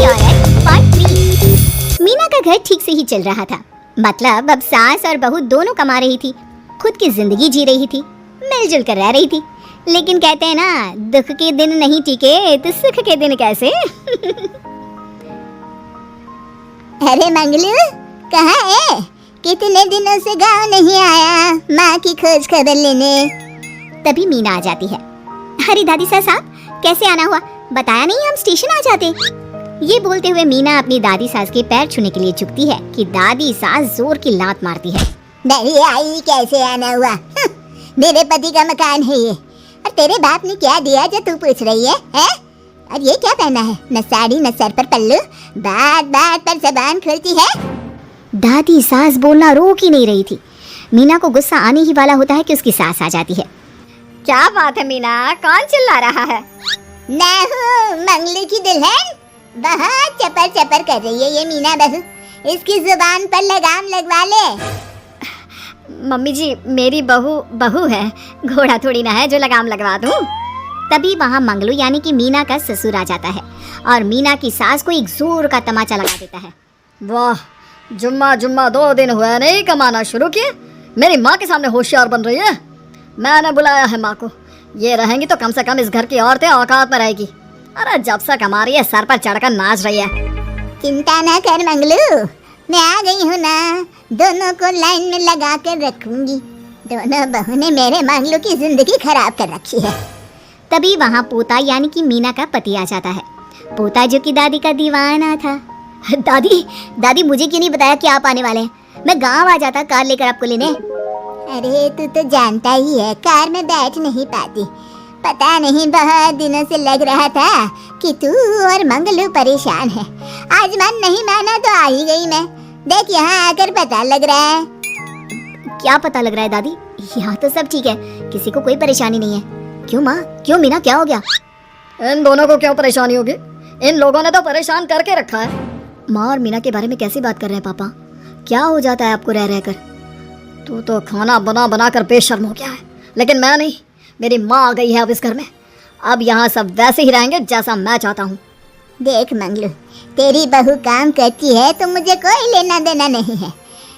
औरत पार्ट 3। मीना का घर ठीक से ही चल रहा था। मतलब अब सास और बहू दोनों कमा रही थी, खुद की जिंदगी जी रही थी, मिलजुल कर रह रही थी। लेकिन कहते हैं ना, दुख के दिन नहीं टीके तो सुख के दिन कैसे। अरे मंगलू, कहाँ है? कितने दिनों से गांव नहीं आया माँ की खोज खबर लेने। तभी मीना आ जाती है। अरे दादी साहब, कैसे आना हुआ? बताया नहीं हम स्टेशन आ जाते। ये बोलते हुए मीना अपनी दादी सास के पैर छूने के लिए झुकती है कि दादी सास जोर की लात मारती है। नहीं आई, कैसे आना हुआ? मेरे पति का मकान है ये। और तेरे बाप ने क्या दिया जो तू पूछ रही है? और ये क्या पहना है? न साड़ी न सर पर पल्लू, बात बात पर जबान खुलती है। दादी सास बोलना रोक ही नहीं रही थी। मीना को गुस्सा आने ही वाला होता है कि उसकी सास आ जाती है। क्या बात है मीना, कौन चिल्ला रहा है? मैं हूँ मंगलू की दुल्हन। बहुत चपर चपर कर रही है ये मीना बहू। इसकी जुबान पर लगाम लगवा ले। मम्मी जी, मेरी बहू है, घोड़ा थोड़ी ना है जो लगाम लगवा दूं। तभी वहाँ मंगलू यानी कि मीना का ससुर आ जाता है और मीना की सास को एक जोर का तमाचा लगा देता है। वाह, जुम्मा 2 दिन हुआ नहीं कमाना शुरू किए, मेरी माँ के सामने होशियार बन रही है। मैंने बुलाया है माँ को, ये रहेंगी तो कम से कम इस घर की औरतें औकात में रहेगी। अरे जब से कमा रही है सर पर चढ़कर नाच रही है। चिंता ना कर मंगलू, मैं आ गई हूँ ना। दोनों को लाइन में लगा कर रखूंगी। दोनों बहू ने मेरे मंगलू की जिंदगी खराब कर रखी है। तभी वहाँ पोता यानी कि मीना का पति आ जाता है। पोता जो कि दादी का दीवाना था। दादी मुझे क्यों नहीं बताया कि आप आने वाले हैं? मैं गांव आ जाता कार लेकर आपको लेने। अरे तू तो जानता ही है, कार में बैठ नहीं पाती। पता नहीं बहुत दिनों से लग रहा था कि तू और मंगलू परेशान है। आज मन नहीं माना तो आ ही गई मैं। देख यहाँ आकर पता लग रहा है। क्या पता लग रहा है दादी? यहाँ तो सब ठीक है, किसी को कोई परेशानी नहीं है। क्यों माँ, क्यों मीना, क्या हो गया? इन दोनों को क्यों परेशानी होगी? इन लोगों ने तो परेशान करके रखा है। माँ और मीना के बारे में कैसी बात कर रहे हैं पापा? क्या हो जाता है आपको रह रहकर? तू तो खाना बना कर बेशर्म हो गया है, लेकिन मैं नहीं। मेरी माँ आ गई है अब इस घर में। अब यहाँ सब वैसे ही रहेंगे जैसा मैं चाहता हूँ। देख मंगलू, तेरी बहू काम करती है तो मुझे कोई लेना देना नहीं है,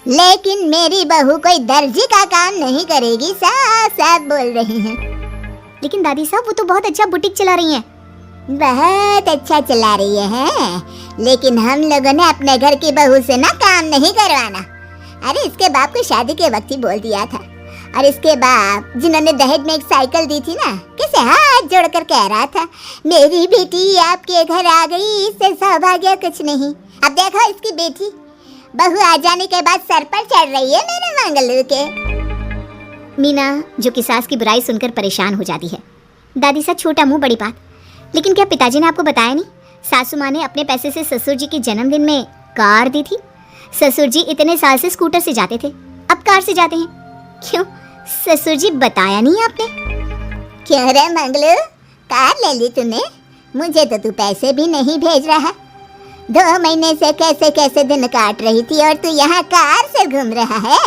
लेकिन मेरी बहू कोई दर्जी का काम नहीं करेगी। साफ साफ बोल रही हैं। लेकिन दादी साहब, वो तो बहुत अच्छा बुटीक चला रही हैं। बहुत अच्छा चला रही है, लेकिन हम लोगों ने अपने घर की बहू से ना काम नहीं करवाना। अरे इसके बाप को शादी के वक्त ही बोल दिया था। और इसके बाप जिन्होंने दहेज में एक साइकिल दी थी ना, किसे हाथ जोड़कर कह रहा था, मेरी बेटी आपके घर आ गई, इससे सौभाग्य कुछ नहीं। अब देखो इसकी बेटी बहू आ जाने के बाद सर पर चढ़ रही है मेरे मंगलू के। मीना जो कि सास की बुराई सुनकर परेशान हो जाती है। दादी साहब, छोटा मुंह बड़ी बात। लेकिन क्या पिताजी ने आपको बताया नहीं? सासू माँ ने अपने पैसे से ससुर जी के जन्मदिन में कार दी थी। ससुर जी इतने साल से स्कूटर से जाते थे, अब कार से जाते हैं। क्यों ससुर जी, बताया नहीं आपने? क्यों रे मंगलू, कार ले ली तूने? मुझे तो तू पैसे भी नहीं भेज रहा। 2 महीने से कैसे कैसे दिन काट रही थी और तू यहाँ कार से घूम रहा है।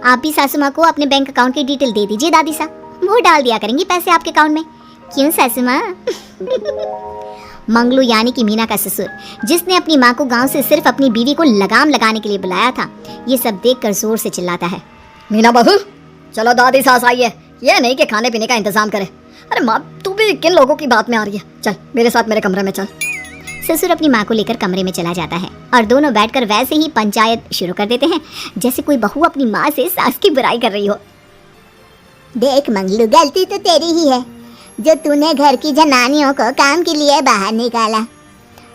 आप भी सासू माँ को अपने बैंक अकाउंट की डिटेल दे दीजिए दादी साहब, वो डाल दिया करेंगी पैसे आपके अकाउंट में। क्यों सासू माँ? मंगलू यानी कि मीना का ससुर, जिसने अपनी माँ को गांव से सिर्फ अपनी बीवी को लगाम लगाने के लिए बुलाया था, ये सब देखकर जोर से चिल्लाता है। मीना बहू, चलो दादी सास आई है, ये नहीं कि खाने पीने का इंतजाम करे। अरे माँ, तू भी किन लोगों की बात में आ रही है? चल मेरे साथ मेरे कमरे में चल। ससुर अपनी माँ को लेकर कमरे में चला जाता है और दोनों बैठकर वैसे ही पंचायत शुरू कर देते हैं, जैसे कोई बहू अपनी माँ से सास की बुराई कर रही हो। देख मंगलू, गलती तो तेरी ही है जो तूने घर की जनानियों को काम के लिए बाहर निकाला।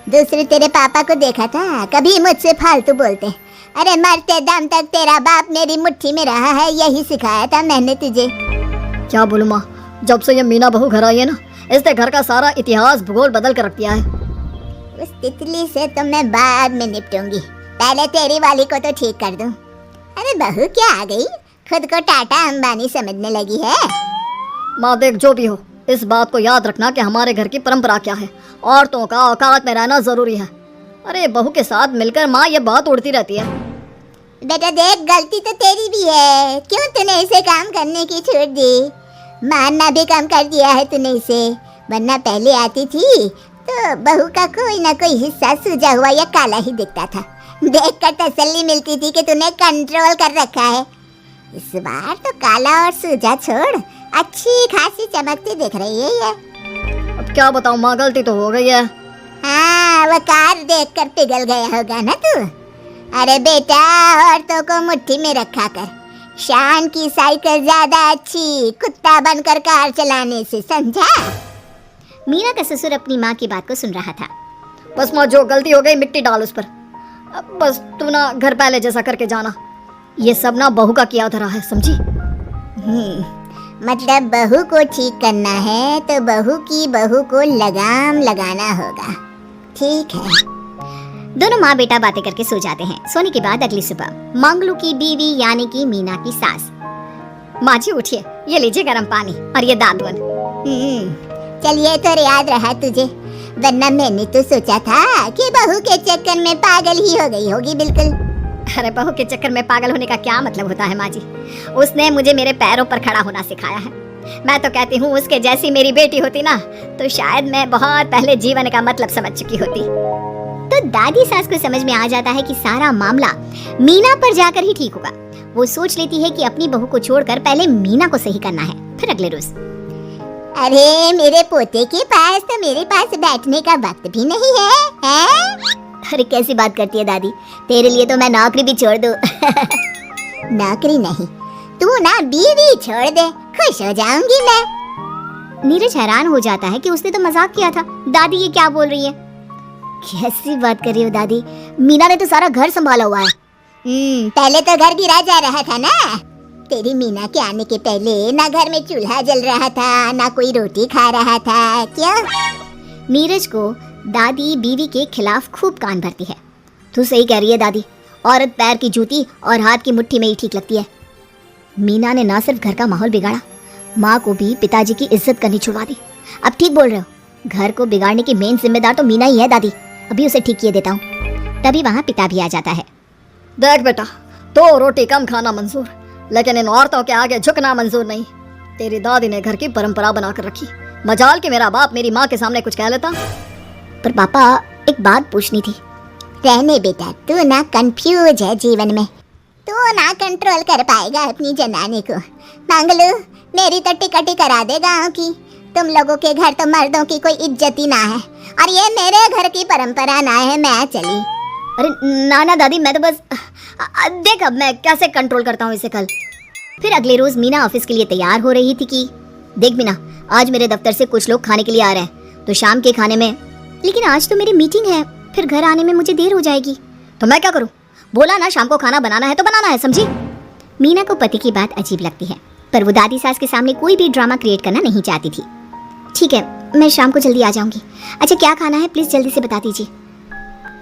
दूसरे तेरे पापा को देखा था, कभी मुझसे फालतू बोलते। अरे मरते दम तक तेरा बाप मेरी मुट्ठी में रहा है, यही सिखाया था मैंने तुझे। क्या बोलूं माँ, जब से ये मीना बहू घर आई है ना, इसने घर का सारा इतिहास भूगोल बदल कर रख दिया है। उस तितली से तो मैं बाद में निपटूंगी, पहले तेरी वाली को तो ठीक कर दूं। अरे बहू क्या आ गई, खुद को टाटा अंबानी समझने लगी है। माँ देख, जो भी हो, इस बात को याद रखना कि हमारे घर की परंपरा क्या है। औरतों का औकात में रहना जरूरी है। अरे बहू के साथ मिलकर माँ ये बात उड़ती रहती है। बेटा देख, गलती तो तेरी भी है, क्यों तूने इसे काम करने की छूट दी? मारना भी कम कर दिया है तूने इसे, वरना पहले आती थी तो बहू का कोई ना कोई हिस्सा सूजा हुआ या काला ही दिखता था। देखकर तसल्ली मिलती थी कि तूने कंट्रोल कर रखा है। इस बार तो काला और सूजा छोड़, अच्छी खासी चमकती दिख रही है ये। अब क्या बताऊं माँ, गलती तो हो गई है। हाँ, वो कार देखकर पिघल गया होगा ना तू। अरे बेटा, औरतों को मुट्ठी में रखा कर। शान की साइकिल ज्यादा अच्छी कुत्ता बनकर कार चलाने से, समझा? मीना का ससुर अपनी माँ की बात को सुन रहा था। बस माँ, जो गलती हो गई मिट्टी डाल उस पर। अब बस तू ना घर पहले जैसा करके जाना। ये सब ना बहू का किया धरा है, समझी? मतलब बहू को ठीक करना है तो बहू को लगाम लगाना होगा। ठीक है। दोनों माँ बेटा बातें करके सो जाते हैं। सोने के बाद अगली सुबह मंगलू की बीवी यानी कि मीना की सास, माँ जी उठिए, ये लीजिए गर्म पानी और ये दादुन। चलिए, तो याद रहा तुझे, वरना मैंने तो सोचा था कि बहू के चक्कर में पागल ही हो गई होगी बिल्कुल। अरे बहू के चक्कर में पागल होने का क्या मतलब होता है माँ जी? उसने मुझे मेरे पैरों पर खड़ा होना सिखाया है। मैं तो कहती हूँ उसके जैसी मेरी बेटी होती ना तो शायद मैं बहुत पहले जीवन का मतलब समझ चुकी होती। तो दादी सास को समझ में आ जाता है कि सारा मामला मीना पर जाकर ही ठीक होगा। वो सोच लेती है कि अपनी बहू को छोड़कर पहले मीना को सही करना है। फिर अगले रोज, अरे मेरे पोते के पास तो मेरे पास बैठने का वक्त भी नहीं है? अरे कैसी बात करती है दादी, तेरे लिए तो मैं नौकरी भी छोड़ दूं। नौकरी नहीं, तू ना बीवी छोड़ दे, खुश हो जाऊंगी मैं। नीरज हैरान हो जाता है कि उसने तो मजाक किया था। दादी ये क्या बोल रही है? कैसी बात कर रही हो दादी? मीना ने तो सारा घर संभाला हुआ है। पहले तो घर गिरा जा रहा था ना। तेरी मीना के आने के पहले ना घर में चूल्हा जल रहा था, ना कोई रोटी खा रहा था। क्या? नीरज को दादी बीवी के खिलाफ खूब कान भरती है। तू सही कह रही है दादी, औरत पैर की जूती और हाथ की मुट्ठी में ही ठीक लगती है। मीना ने ना सिर्फ घर का माहौल बिगाड़ा, माँ को भी पिताजी की इज्जत करनी छुड़वा दी। अब ठीक बोल रहे हो, घर को बिगाड़ने की मेन जिम्मेदार तो मीना ही है दादी। अभी उसे ठीक किए देता हूँ। तभी वहाँ पिता भी आ जाता है। देख बेटा, तो रोटी कम खाना मंजूर, लेकिन इन औरतों के आगे झुकना मंजूर नहीं। तेरी दादी ने घर की परंपरा बनाकर रखी। मजाल कि मेरा बाप मेरी माँ के सामने कुछ कह लेता। पर पापा, एक बात पूछनी थी। रहने बेटा, तू ना कंफ्यूज है जीवन में, तू ना कंट्रोल कर पाएगा अपनी जनानी को। मंगलू, मेरी तो टिकट ही करा दे गाँव की। तुम लोगों के घर तो मर्दों की कोई इज्जत ही ना है, और ये मेरे घर की परंपरा ना है। मैं चली। अरे ना ना दादी, मैं तो बस देख अब मैं कैसे कंट्रोल करता हूँ इसे कल। फिर अगले रोज मीना ऑफिस के लिए तैयार हो रही थी कि देख मीना, आज मेरे दफ्तर से कुछ लोग खाने के लिए आ रहे हैं, तो शाम के खाने में, लेकिन आज तो मेरी मीटिंग है, फिर घर आने में मुझे देर हो जाएगी। तो मैं क्या करूँ? बोला ना शाम को खाना बनाना है तो बनाना है, समझी? मीना को पति की बात अजीब लगती है, पर वो दादी सास के सामने कोई भी ड्रामा क्रिएट करना नहीं चाहती थी। ठीक है, मैं शाम को जल्दी आ जाऊंगी। अच्छा क्या खाना है प्लीज जल्दी से बता दीजिए।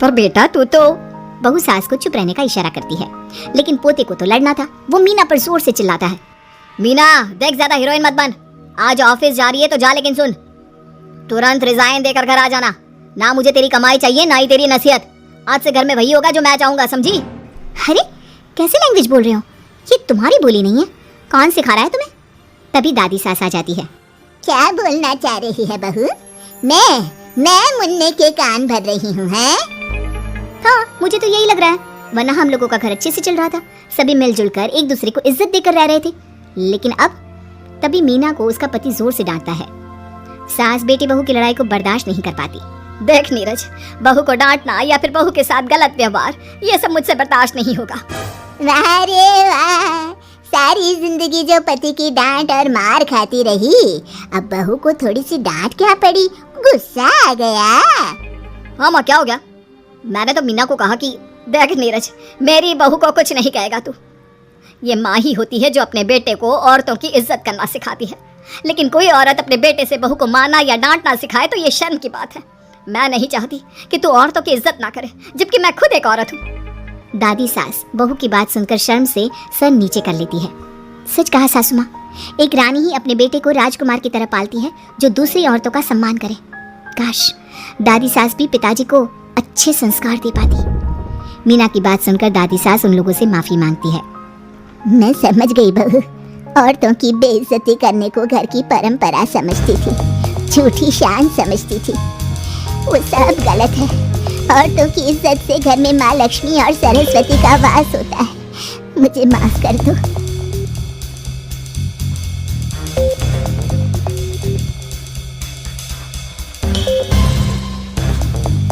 पर बेटा तू तो, बहू सास को चुप रहने का इशारा करती है, लेकिन पोते को तो लड़ना था। वो मीना पर जोर से चिल्लाता है, मीना देख ज्यादा हीरोइन मत बन, आज ऑफिस जा रही है तो जा, लेकिन सुन तुरंत रिजाइन देकर घर आ जाना। ना मुझे तेरी कमाई चाहिए ना ही तेरी नसीहत। आज से घर में वही होगा जो मैं चाहूंगा, समझी? अरे कैसे लैंग्वेज बोल रहे हो? ये तुम्हारी बोली नहीं है, कौन सिखा रहा है तुम्हें? तभी दादी सास आ जाती है। क्या बोलना चाह रही है बहू? मैं मुन्ने के कान भर रही हूँ। है हाँ, मुझे तो यही लग रहा है, वरना हम लोगों का घर अच्छे से चल रहा था, सभी मिलजुल कर एक दूसरे को इज्जत देकर रह रहे थे। लेकिन अब तभी मीना को उसका पति जोर से डांटता है। सास बेटी बहू की लड़ाई को बर्दाश्त नहीं कर पाती। देख नीरज, बहू को डांटना या फिर बहू के साथ गलत व्यवहार, ये सब मुझसे बर्दाश्त नहीं होगा। वाह रे वाह, सारी जिंदगी जो पति की डांट और मार खाती रही, अब बहू को थोड़ी सी डांट क्या पड़ी, गुस्सा आ गया। हाँ माँ, क्या हो गया? मैंने तो मीना को कहा कि देख नीरज, मेरी बहू को कुछ नहीं कहेगा तू। ये माँ ही होती है जो अपने बेटे को औरतों की इज्जत करना सिखाती है, लेकिन कोई औरत अपने बेटे से बहू को मारना या डांटना सिखाए तो ये शर्म की बात है। मैं नहीं चाहती कि तू औरतों की इज्जत ना करे, जबकि मैं खुद एक औरत हूँ। दादी सास बहू की बात सुनकर शर्म से सर नीचे कर लेती है। सच कहा सासू माँ, एक रानी ही अपने बेटे को राजकुमार की तरह पालती है जो दूसरी औरतों का सम्मान करे। काश दादी सास भी पिताजी को अच्छे संस्कार दे पाती। मीना की बात सुनकर दादी सास उन लोगों से माफी मांगती है। मैं समझ गई बहू, औरतों की बेइज्जती करने को घर की परंपरा समझती थी, झूठी शान समझती थी। वो सब गलत है। औरतों की इज्जत से घर में माँ लक्ष्मी और सरस्वती का वास होता है। मुझे माफ कर दो।